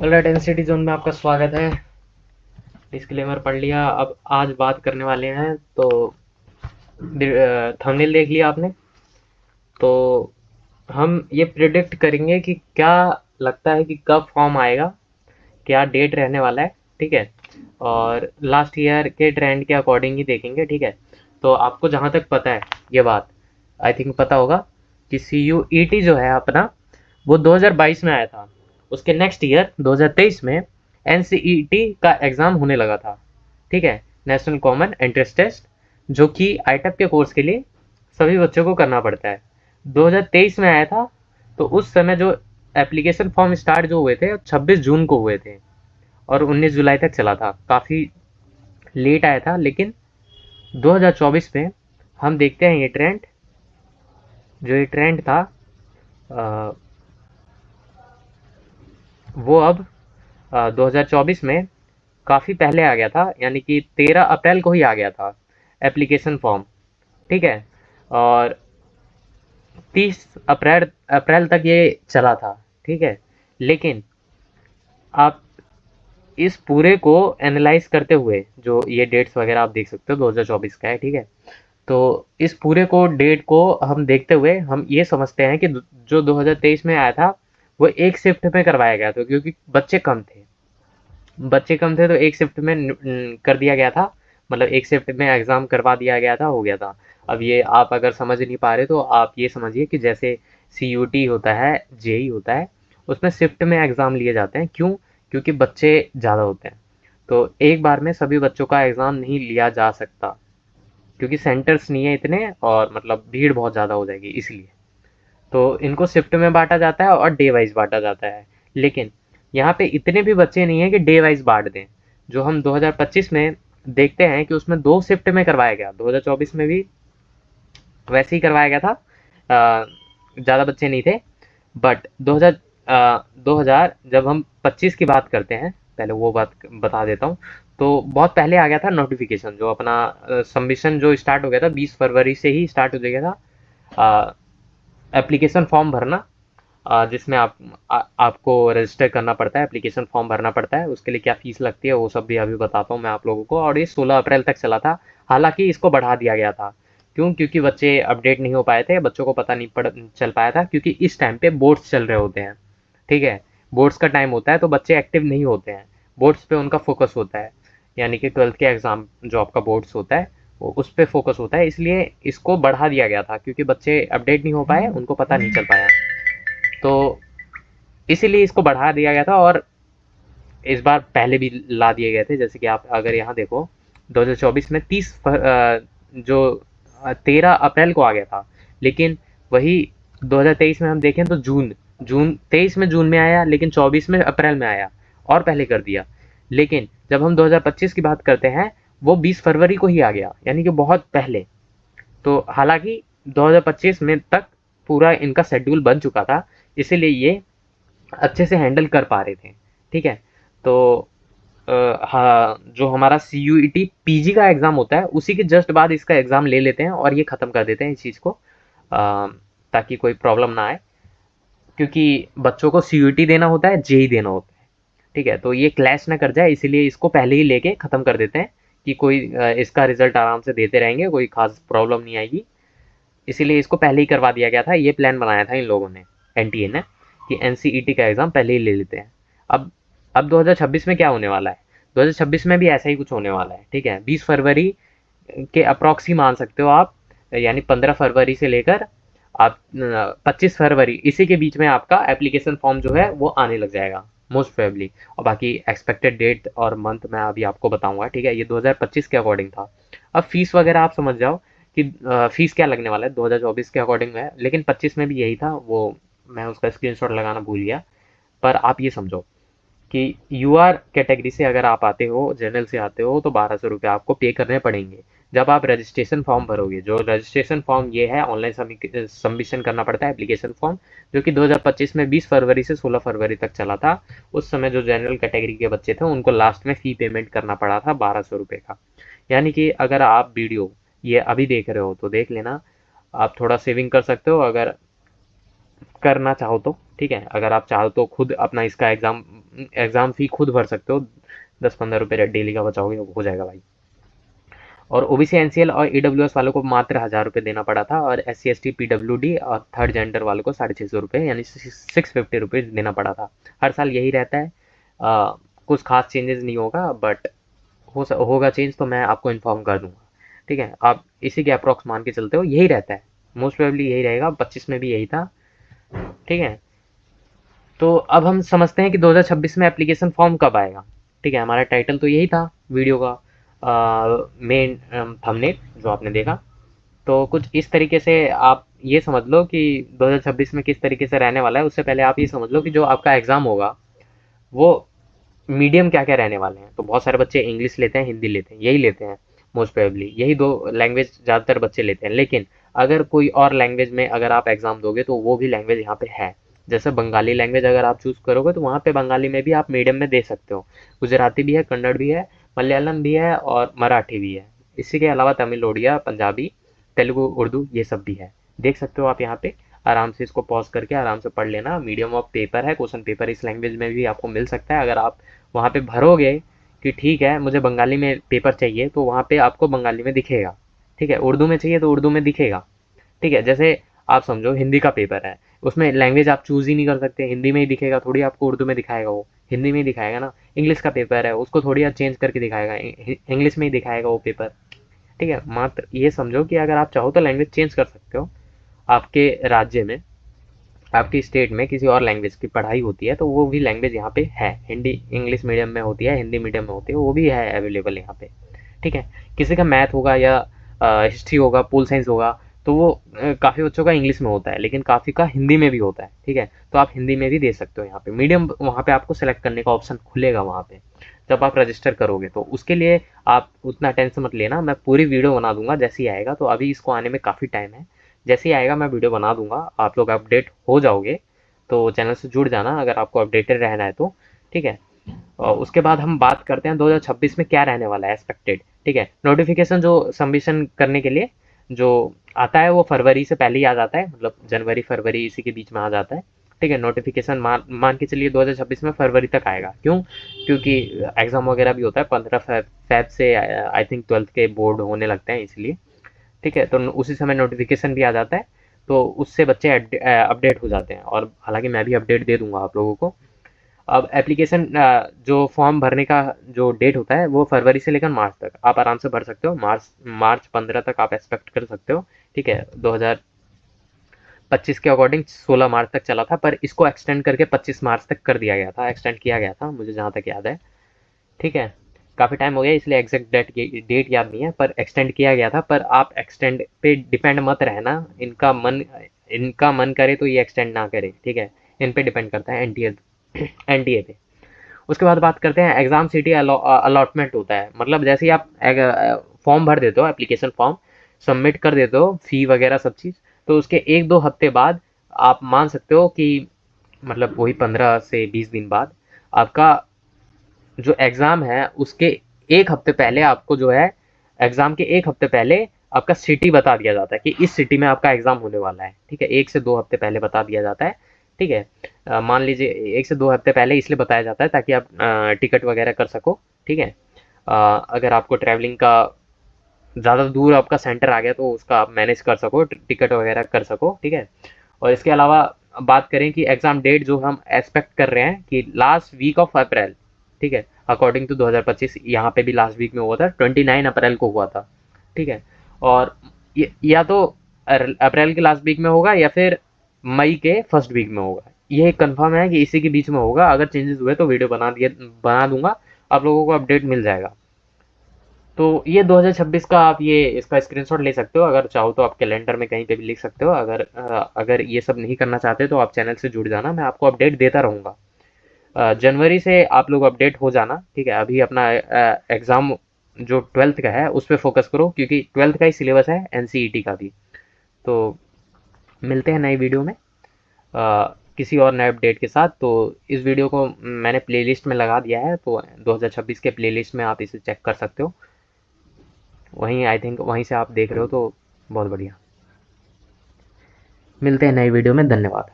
Alright, NCT zone में आपका स्वागत है। डिस्क्लेमर पढ़ लिया। अब आज बात करने वाले हैं तो थंबनेल देख लिया आपने। तो हम ये प्रिडिक्ट करेंगे कि क्या लगता है कि कब फॉर्म आएगा, क्या डेट रहने वाला है। ठीक है, और लास्ट ईयर के ट्रेंड के अकॉर्डिंग ही देखेंगे। ठीक है, तो आपको जहाँ तक पता है ये बात आई थिंक पता होगा कि सी यू ई टी जो है अपना, वो 2022 में आया था। उसके नेक्स्ट ईयर 2023 में एन सी ई टी का एग्ज़ाम होने लगा था। ठीक है, नेशनल कॉमन एंट्रेंस टेस्ट, जो कि आई टेप के कोर्स के लिए सभी बच्चों को करना पड़ता है। 2023 में आया था। तो उस समय जो एप्लीकेशन फॉर्म स्टार्ट जो हुए थे 26 जून को हुए थे और 19 जुलाई तक चला था। काफ़ी लेट आया था, लेकिन 2024 में हम देखते हैं ये ट्रेंड, जो ये ट्रेंड था अ, वो अब 2024 में काफ़ी पहले आ गया था, यानी कि 13 अप्रैल को ही आ गया था एप्लीकेशन फॉर्म। ठीक है, और 30 अप्रैल अप्रैल तक ये चला था। ठीक है, लेकिन आप इस पूरे को एनालाइज करते हुए, जो ये डेट्स वगैरह आप देख सकते हो 2024 का है। ठीक है, तो इस पूरे को डेट को हम देखते हुए हम ये समझते हैं कि जो 2023 में आया था वो एक शिफ्ट में करवाया गया था, क्योंकि बच्चे कम थे तो एक शिफ्ट में कर दिया गया था। मतलब एक शिफ्ट में एग्ज़ाम करवा दिया गया था, हो गया था। अब ये आप अगर समझ नहीं पा रहे तो आप ये समझिए कि जैसे सी यू टी होता है, जे ई होता है, उसमें शिफ्ट में एग्ज़ाम लिए जाते हैं। क्यों? क्योंकि बच्चे ज़्यादा होते हैं, तो एक बार में सभी बच्चों का एग्ज़ाम नहीं लिया जा सकता, क्योंकि सेंटर्स नहीं है इतने, और मतलब भीड़ बहुत ज़्यादा हो जाएगी इसलिए। तो इनको शिफ्ट में बांटा जाता है और डे वाइज बांटा जाता है। लेकिन यहाँ पे इतने भी बच्चे नहीं है कि डे वाइज बांट दें। जो हम 2025 में देखते हैं कि उसमें 2 शिफ्ट में करवाया गया, 2024 में भी वैसे ही करवाया गया था। ज़्यादा बच्चे नहीं थे, बट 2000 जब हम 25 की बात करते हैं, पहले वो बात बता देता हूँ। तो बहुत पहले आ गया था नोटिफिकेशन, जो अपना सबमिशन जो स्टार्ट हो गया था 20 फरवरी से ही स्टार्ट हो गया था एप्लीकेशन फॉर्म भरना। जिसमें आपको रजिस्टर करना पड़ता है, एप्लीकेशन फॉर्म भरना पड़ता है। उसके लिए क्या फ़ीस लगती है वो सब भी अभी बताता हूँ मैं आप लोगों को। और ये 16 अप्रैल तक चला था। हालाँकि इसको बढ़ा दिया गया था। क्यों? क्योंकि बच्चे अपडेट नहीं हो पाए थे, बच्चों को पता नहीं पड़ चल पाया था, क्योंकि इस टाइम पे बोर्ड्स चल रहे होते हैं। ठीक है? बोर्ड्स का टाइम होता है तो बच्चे एक्टिव नहीं होते हैं। बोर्ड्स पे उनका फ़ोकस होता है। यानी कि 12th के एग्ज़ाम जो आपका बोर्ड्स होता है, वो उस पे फ़ोकस होता है। इसलिए इसको बढ़ा दिया गया था, क्योंकि बच्चे अपडेट नहीं हो पाए, उनको पता नहीं चल पाया। तो इसीलिए इसको बढ़ा दिया गया था। और इस बार पहले भी ला दिए गए थे, जैसे कि आप अगर यहाँ देखो 2024 में जो 13 अप्रैल को आ गया था। लेकिन वही 2023 में हम देखें तो जून जून 23 में जून में आया, लेकिन 24 में अप्रैल में आया और पहले कर दिया। लेकिन जब हम 2025 की बात करते हैं, वो 20 फरवरी को ही आ गया, यानी कि बहुत पहले। तो हालांकि 2025 में तक पूरा इनका शेड्यूल बन चुका था, इसीलिए ये अच्छे से हैंडल कर पा रहे थे। ठीक है, तो हाँ, जो हमारा C U E T P G का एग्ज़ाम होता है उसी के जस्ट बाद इसका एग्ज़ाम ले लेते हैं और ये ख़त्म कर देते हैं इस चीज़ को, ताकि कोई प्रॉब्लम ना आए। क्योंकि बच्चों को सी यू ई टी देना होता है, जे ई देना होता है। ठीक है, तो ये क्लैश ना कर जाए, इसीलिए इसको पहले ही लेके ख़त्म कर देते हैं कि कोई इसका रिजल्ट आराम से देते रहेंगे, कोई खास प्रॉब्लम नहीं आएगी। इसीलिए इसको पहले ही करवा दिया गया था। ये प्लान बनाया था इन लोगों ने, एनटीए ने, कि एनसीईटी का एग्ज़ाम पहले ही ले लेते हैं। अब अब 2026 में क्या होने वाला है? 2026 में भी ऐसा ही कुछ होने वाला है। ठीक है, 20 फरवरी के अप्रॉक्स ही मान सकते हो आप, यानी 15 फरवरी से लेकर आप 25 फरवरी, इसी के बीच में आपका एप्लीकेशन फॉर्म जो है वो आने लग जाएगा मोस्ट प्रोबेबली। और बाकी एक्सपेक्टेड डेट और मंथ मैं अभी आपको बताऊंगा। ठीक है, ये 2025 के अकॉर्डिंग था। अब फीस वगैरह आप समझ जाओ कि फीस क्या लगने वाला है 2024 के अकॉर्डिंग है, लेकिन 25 में भी यही था। वो मैं उसका स्क्रीनशॉट लगाना भूल गया। पर आप ये समझो कि यू आर कैटेगरी से अगर आप आते हो, जनरल से आते हो, तो 1200 रुपये आपको पे करने पड़ेंगे जब आप रजिस्ट्रेशन फॉर्म भरोगे। जो रजिस्ट्रेशन फॉर्म ये है, ऑनलाइन सबमिशन करना पड़ता है एप्लीकेशन फॉर्म, जो कि 2025 में 20 फरवरी से 16 फरवरी तक चला था। उस समय जो जनरल कैटेगरी के बच्चे थे उनको लास्ट में फ़ी पेमेंट करना पड़ा था 1200 रुपये का। यानी कि अगर आप वीडियो ये अभी देख रहे हो तो देख लेना, आप थोड़ा सेविंग कर सकते हो अगर करना चाहो तो। ठीक है, अगर आप चाहो तो खुद अपना इसका एग्ज़ाम एग्ज़ाम फ़ी खुद भर सकते हो, 10-15 रुपये डेली का बचाओगे हो जाएगा भाई। और ओबीसी एनसीएल और ईडब्ल्यूएस वालों को मात्र 1000 रुपये देना पड़ा था, और SC ST PWD और थर्ड जेंडर वालों को 650 रुपये यानी 650 रुपीज़ देना पड़ा था। हर साल यही रहता है। कुछ खास चेंजेस नहीं होगा, बट होगा चेंज तो मैं आपको इन्फॉर्म कर दूंगा। ठीक है, आप इसी के अप्रॉक्स मान के चलते हो, यही रहता है, मोस्ट प्रोबेबली यही रहेगा। 25 में भी यही था। ठीक है, तो अब हम समझते हैं कि 2026 में एप्लीकेशन फॉर्म कब आएगा। ठीक है, हमारा टाइटल तो यही था वीडियो का, मेन थंबनेल जो आपने देखा। तो कुछ इस तरीके से आप ये समझ लो कि 2026 में किस तरीके से रहने वाला है। उससे पहले आप ये समझ लो कि जो आपका एग्ज़ाम होगा वो मीडियम क्या क्या रहने वाले हैं। तो बहुत सारे बच्चे इंग्लिश लेते हैं, हिंदी लेते हैं, यही लेते हैं मोस्ट प्रोबेबली, यही दो लैंग्वेज ज़्यादातर बच्चे लेते हैं। लेकिन अगर कोई और लैंग्वेज में अगर आप एग्ज़ाम दोगे तो वो भी लैंग्वेज यहाँ पे है। जैसे बंगाली लैंग्वेज अगर आप चूज़ करोगे तो वहाँ पे बंगाली में भी आप मीडियम में दे सकते हो। गुजराती भी है, कन्नड़ भी है, मलयालम भी है और मराठी भी है। इसी के अलावा तमिल, उड़िया, पंजाबी, तेलुगु, उर्दू ये सब भी है। देख सकते हो आप यहाँ पे, आराम से इसको पॉज करके आराम से पढ़ लेना। मीडियम ऑफ पेपर है, क्वेश्चन पेपर इस लैंग्वेज में भी आपको मिल सकता है। अगर आप वहाँ पे भरोगे कि ठीक है मुझे बंगाली में पेपर चाहिए, तो वहाँ पे आपको बंगाली में दिखेगा। ठीक है, उर्दू में चाहिए तो उर्दू में दिखेगा। ठीक है, जैसे आप समझो हिंदी का पेपर है, उसमें लैंग्वेज आप चूज़ ही नहीं कर सकते, हिंदी में ही दिखेगा, थोड़ी आपको उर्दू में दिखाएगा, वो हिंदी में ही दिखाएगा ना। इंग्लिश का पेपर है, उसको थोड़ी आप चेंज करके दिखाएगा, इंग्लिश में ही दिखाएगा वो पेपर। ठीक है, मात्र ये समझो कि अगर आप चाहो तो लैंग्वेज चेंज कर सकते हो। आपके राज्य में, आपकी स्टेट में किसी और लैंग्वेज की पढ़ाई होती है तो वो भी लैंग्वेज यहाँ पे है। हिंदी इंग्लिश मीडियम में होती है, हिंदी मीडियम में होती है, वो भी है अवेलेबल यहाँ पे। ठीक है, किसी का मैथ होगा या हिस्ट्री होगा, पोल साइंस होगा, तो वो काफ़ी बच्चों का इंग्लिश में होता है, लेकिन काफ़ी का हिंदी में भी होता है। ठीक है, तो आप हिंदी में भी दे सकते हो। यहाँ पे मीडियम वहाँ पे आपको सेलेक्ट करने का ऑप्शन खुलेगा वहाँ पे जब आप रजिस्टर करोगे। तो उसके लिए आप उतना टेंशन मत लेना, मैं पूरी वीडियो बना दूंगा जैसे ही आएगा। तो अभी इसको आने में काफ़ी टाइम है, जैसे ही आएगा मैं वीडियो बना दूंगा, आप लोग अपडेट हो जाओगे। तो चैनल से जुड़ जाना अगर आपको अपडेटेड रहना है तो। ठीक है, और उसके बाद हम बात करते हैं 2026 में क्या रहने वाला है एक्सपेक्टेड। ठीक है, नोटिफिकेशन जो सबमिशन करने के लिए जो आता है वो फरवरी से पहले ही आ जाता है, मतलब जनवरी फरवरी इसी के बीच में आ जाता है। ठीक है, नोटिफिकेशन मान के चलिए 2026 में फरवरी तक आएगा। क्यों? क्योंकि एग्ज़ाम वगैरह भी होता है 15 फेब से, आई थिंक 12th के बोर्ड होने लगते हैं इसलिए। ठीक है, तो उसी समय नोटिफिकेशन भी आ जाता है, तो उससे बच्चे अपडेट हो जाते हैं। और हालांकि मैं भी अपडेट दे दूंगा आप लोगों को। अब एप्लीकेशन जो फॉर्म भरने का जो डेट होता है वो फरवरी से लेकर मार्च तक आप आराम से भर सकते हो। मार्च 15 तक आप एक्सपेक्ट कर सकते हो। ठीक है, 2025 के अकॉर्डिंग 16 मार्च तक चला था, पर इसको एक्सटेंड करके 25 मार्च तक कर दिया गया था, एक्सटेंड किया गया था मुझे जहाँ तक याद है। ठीक है, काफ़ी टाइम हो गया इसलिए एग्जैक्ट डेट याद नहीं है, पर एक्सटेंड किया गया था। पर आप एक्सटेंड पे डिपेंड मत रहना, इनका मन करे तो ये एक्सटेंड ना करे। ठीक है, इन पे डिपेंड करता है एनटीए पे। उसके बाद बात करते हैं एग्ज़ाम सिटी अलॉटमेंट होता है। मतलब जैसे ही आप फॉर्म भर देते हो, एप्लीकेशन फॉर्म सबमिट कर देते हो, फ़ी वगैरह सब चीज़, तो उसके 1-2 हफ्ते बाद आप मान सकते हो कि मतलब वही 15 से 20 दिन बाद आपका जो एग्ज़ाम है उसके 1 हफ्ते पहले आपको जो है, एग्ज़ाम के 1 हफ्ते पहले आपका सिटी बता दिया जाता है कि इस सिटी में आपका एग्ज़ाम होने वाला है। ठीक है, 1 से 2 हफ्ते पहले बता दिया जाता है। ठीक है, मान लीजिए 1 से 2 हफ्ते पहले इसलिए बताया जाता है ताकि आप टिकट वगैरह कर सको। ठीक है, अगर आपको ट्रैवलिंग का ज़्यादा दूर आपका सेंटर आ गया तो उसका आप मैनेज कर सको, टिकट वगैरह कर सको। ठीक है, और इसके अलावा बात करें कि एग्ज़ाम डेट जो हम एक्सपेक्ट कर रहे हैं कि लास्ट वीक ऑफ अप्रैल। ठीक है, अकॉर्डिंग टू 2025 यहाँ पे भी लास्ट वीक में हुआ था, 29 अप्रैल को हुआ था। ठीक है, और या तो अप्रैल के लास्ट वीक में होगा या फिर मई के फर्स्ट वीक में होगा। ये कंफर्म है कि इसी के बीच में होगा। अगर चेंजेस हुए तो वीडियो बना दूंगा, आप लोगों को अपडेट मिल जाएगा। तो ये 2026 का आप ये इसका स्क्रीनशॉट ले सकते हो, अगर चाहो तो आप कैलेंडर में कहीं पे भी लिख सकते हो। अगर ये सब नहीं करना चाहते तो आप चैनल से जुड़ जाना, मैं आपको अपडेट देता रहूँगा। जनवरी से आप लोग अपडेट हो जाना। ठीक है, अभी अपना एग्ज़ाम जो 12th का है उस पर फोकस करो, क्योंकि 12th का ही सिलेबस है, एनसीईटी का भी। तो मिलते हैं नई वीडियो में किसी और नए अपडेट के साथ। तो इस वीडियो को मैंने प्लेलिस्ट में लगा दिया है, तो 2026 के प्लेलिस्ट में आप इसे चेक कर सकते हो। वहीं आई थिंक वहीं से आप देख रहे हो, तो बहुत बढ़िया। मिलते हैं नई वीडियो में, धन्यवाद।